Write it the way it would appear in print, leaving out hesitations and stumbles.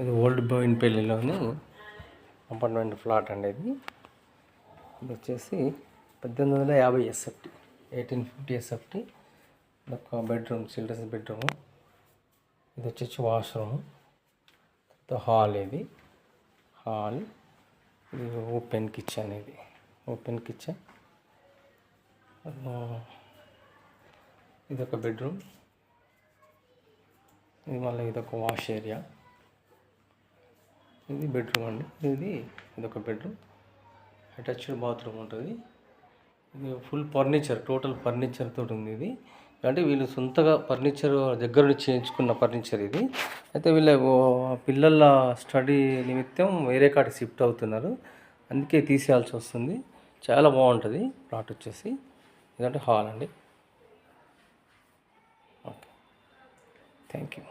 ఇది old బోయిన్పల్లిలోని apartment flat అండి. ఇది వచ్చేసి 1850 ఎస్ఎఫ్టీ, 1850 ఎస్ఎఫ్టీ. ఒక బెడ్రూమ్, చిల్డ్రన్స్ బెడ్రూము. ఇది వచ్చేసి వాష్రూమ్, హాల్. ఇది హాల్. ఇది ఓపెన్ కిచెన్. ఇది ఓపెన్ కిచెన్. ఇదొక బెడ్రూమ్. ఇది మళ్ళీ ఇదొక వాష్ ఏరియా. ఇది బెడ్రూమ్ అండి. ఇదొక బెడ్రూమ్. అటాచ్డ్ బాత్రూమ్ ఉంటుంది. ఇది ఫుల్ ఫర్నిచర్, టోటల్ ఫర్నిచర్ తోటి ఉంది. ఇది అంటే వీళ్ళు సొంతగా ఫర్నిచర్ దగ్గర నుంచి చేయించుకున్న ఫర్నిచర్ ఇది. అయితే వీళ్ళ పిల్లల స్టడీ నిమిత్తం వేరే కాడికి షిఫ్ట్ అవుతున్నారు, అందుకే తీసేయాల్సి వస్తుంది. చాలా బాగుంటుంది ప్లాట్ వచ్చేసి. ఇదంటే హాల్ అండి. Okay, thank you.